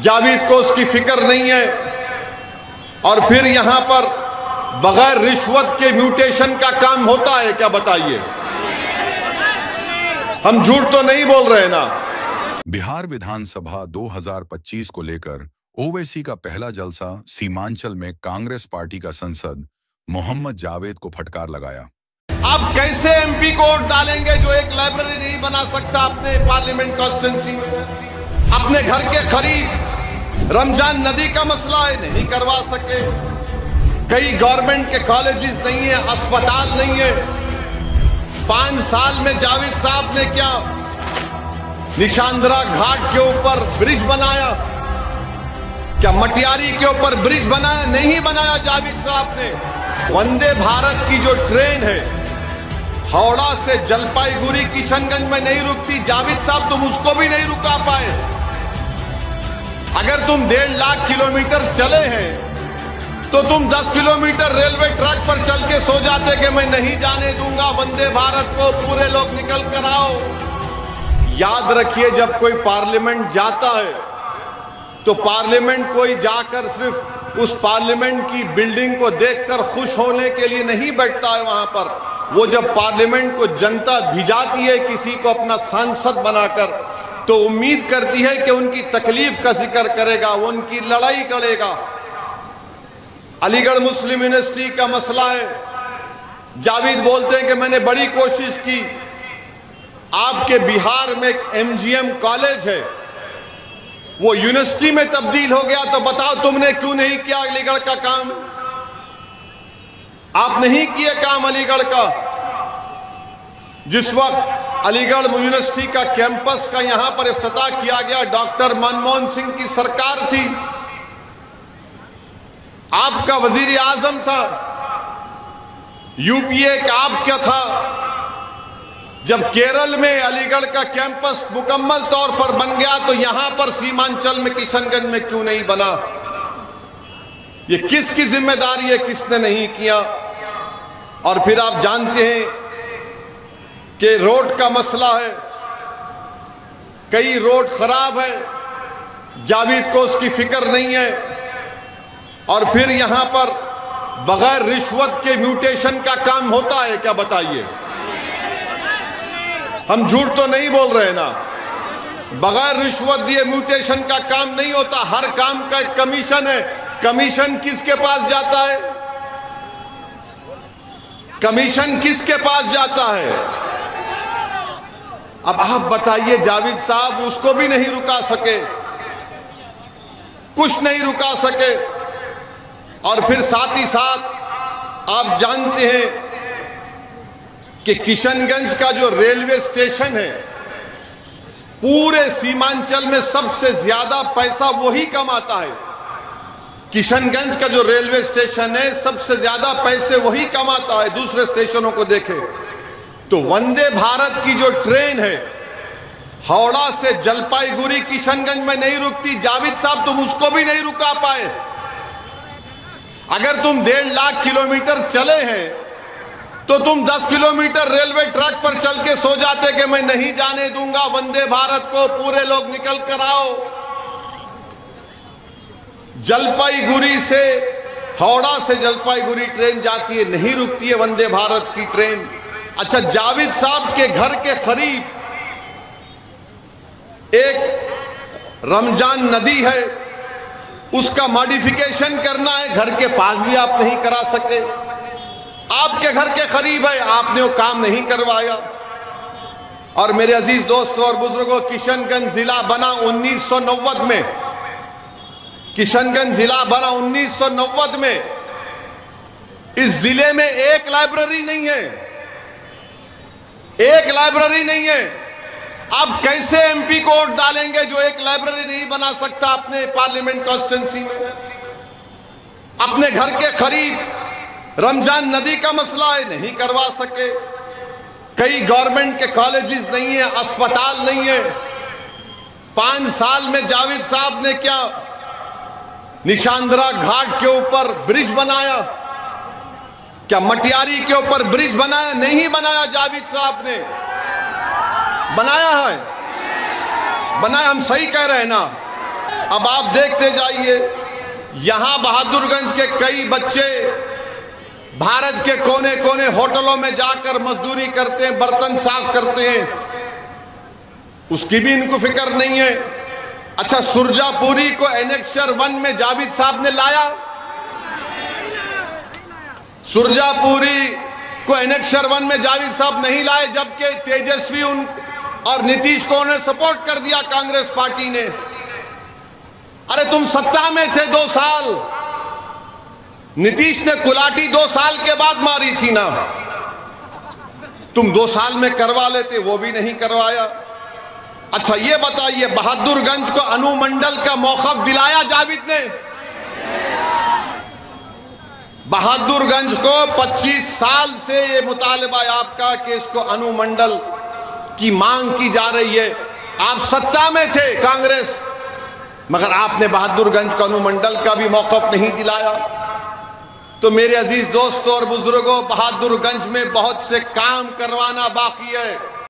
जावेद को उसकी फिक्र नहीं है, और फिर यहां पर बगैर रिश्वत के म्यूटेशन का काम होता है क्या? बताइए, हम झूठ तो नहीं बोल रहे ना। बिहार विधानसभा 2025 को लेकर ओवैसी का पहला जलसा सीमांचल में कांग्रेस पार्टी का सांसद मोहम्मद जावेद को फटकार लगाया। आप कैसे एमपी को वोट डालेंगे जो एक लाइब्रेरी नहीं बना सकता अपने पार्लियामेंट कॉन्स्टिट्यूंसी में? अपने घर के करीब रमजान नदी का मसला है, नहीं करवा सके। कई गवर्नमेंट के कॉलेजेस नहीं है, अस्पताल नहीं है। 5 साल में जावेद साहब ने क्या निशांद्रा घाट के ऊपर ब्रिज बनाया? क्या मटियारी के ऊपर ब्रिज बनाया? नहीं बनाया जावेद साहब ने। वंदे भारत की जो ट्रेन है हावड़ा से जलपाईगुड़ी किशनगंज में नहीं रुकती, जावेद साहब तुम उसको भी नहीं रुका पाए। अगर तुम 1.5 लाख किलोमीटर चले हैं तो तुम 10 किलोमीटर रेलवे ट्रैक पर चल के सो जाते कि मैं नहीं जाने दूंगा वंदे भारत को, पूरे लोग निकल कर आओ। याद रखिए, जब कोई पार्लियामेंट जाता है तो पार्लियामेंट कोई जाकर सिर्फ उस पार्लियामेंट की बिल्डिंग को देखकर खुश होने के लिए नहीं बैठता है वहां पर। वो जब पार्लियामेंट को जनता भिजाती है किसी को अपना सांसद बनाकर, तो उम्मीद करती है कि उनकी तकलीफ का जिक्र करेगा, वो उनकी लड़ाई लड़ेगा। अलीगढ़ मुस्लिम यूनिवर्सिटी का मसला है, जावेद बोलते हैं कि मैंने बड़ी कोशिश की। आपके बिहार में एक एमजीएम कॉलेज है, वो यूनिवर्सिटी में तब्दील हो गया, तो बताओ तुमने क्यों नहीं किया अलीगढ़ का काम? आप नहीं किए काम अलीगढ़ का। जिस वक्त अलीगढ़ यूनिवर्सिटी का कैंपस का यहां पर इफ्तिताह किया गया, डॉक्टर मनमोहन सिंह की सरकार थी, आपका वजीर आजम था, यूपीए का आपका था। जब केरल में अलीगढ़ का कैंपस मुकम्मल तौर पर बन गया तो यहां पर सीमांचल में किशनगंज में क्यों नहीं बना? ये किसकी जिम्मेदारी है, किसने नहीं किया? और फिर आप जानते हैं कि रोड का मसला है, कई रोड खराब है, जावेद को उसकी फिक्र नहीं है, और फिर यहां पर बगैर रिश्वत के म्यूटेशन का काम होता है क्या? बताइए, हम झूठ तो नहीं बोल रहे ना। बगैर रिश्वत दिए म्यूटेशन का काम नहीं होता। हर काम का एक कमीशन है। कमीशन किसके पास जाता है? कमीशन किसके पास जाता है? अब आप बताइए, जावेद साहब उसको भी नहीं रुका सके, कुछ नहीं रुका सके। और फिर साथ ही साथ आप जानते हैं कि किशनगंज का जो रेलवे स्टेशन है, पूरे सीमांचल में सबसे ज्यादा पैसा वही कमाता है। किशनगंज का जो रेलवे स्टेशन है, सबसे ज्यादा पैसे वही कमाता है। दूसरे स्टेशनों को देखें तो वंदे भारत की जो ट्रेन है हावड़ा से जलपाईगुड़ी किशनगंज में नहीं रुकती, जावेद साहब तुम उसको भी नहीं रुका पाए। अगर तुम 1.5 लाख किलोमीटर चले हैं तो तुम 10 किलोमीटर रेलवे ट्रैक पर चल के सो जाते कि मैं नहीं जाने दूंगा वंदे भारत को, पूरे लोग निकल कर आओ। जलपाईगुड़ी से, हावड़ा से जलपाईगुड़ी ट्रेन जाती है, नहीं रुकती है वंदे भारत की ट्रेन। अच्छा, जावेद साहब के घर के करीब एक रमजान नदी है, उसका मॉडिफिकेशन करना है, घर के पास भी आप नहीं करा सके। आपके घर के करीब है, आपने वो काम नहीं करवाया। और मेरे अजीज दोस्तों और बुजुर्गों, किशनगंज जिला बना 1990 में। किशनगंज जिला बना 1990 में। इस जिले में एक लाइब्रेरी नहीं है, एक लाइब्रेरी नहीं है। आप कैसे एमपी को वोट डालेंगे जो एक लाइब्रेरी नहीं बना सकता अपने पार्लियामेंट कॉन्स्टिट्यूंसी में? अपने घर के करीब रमजान नदी का मसला है, नहीं करवा सके। कई गवर्नमेंट के कॉलेजेस नहीं है, अस्पताल नहीं है। 5 साल में जावेद साहब ने क्या निशांद्रा घाट के ऊपर ब्रिज बनाया? क्या मटियारी के ऊपर ब्रिज बनाया? नहीं बनाया। जावेद साहब ने बनाया है, बनाया। हम सही कह रहे हैं ना। अब आप देखते जाइए, यहां बहादुरगंज के कई बच्चे भारत के कोने कोने होटलों में जाकर मजदूरी करते हैं, बर्तन साफ करते हैं, उसकी भी इनको फिक्र नहीं है। अच्छा, सुरजापुरी को एनेक्सर 1 में जावेद साहब ने लाया, सुरजापुरी को एनेक्सर 1 में जावेद साहब नहीं लाए, जबकि तेजस्वी और नीतीश को उन्हें सपोर्ट कर दिया कांग्रेस पार्टी ने। अरे तुम सत्ता में थे 2 साल, नीतीश ने कुलाटी 2 साल के बाद मारी थी ना, तुम 2 साल में करवा लेते, वो भी नहीं करवाया। अच्छा ये बताइए, बहादुरगंज को अनुमंडल का मौक़िफ़ दिलाया जावेद ने? बहादुरगंज को 25 साल से ये मुतालबा है आपका कि इसको अनुमंडल की मांग की जा रही है। आप सत्ता में थे कांग्रेस, मगर आपने बहादुरगंज को अनुमंडल का भी मौक़िफ़ नहीं दिलाया। तो मेरे अजीज दोस्तों और बुजुर्गों, बहादुरगंज में बहुत से काम करवाना बाकी है।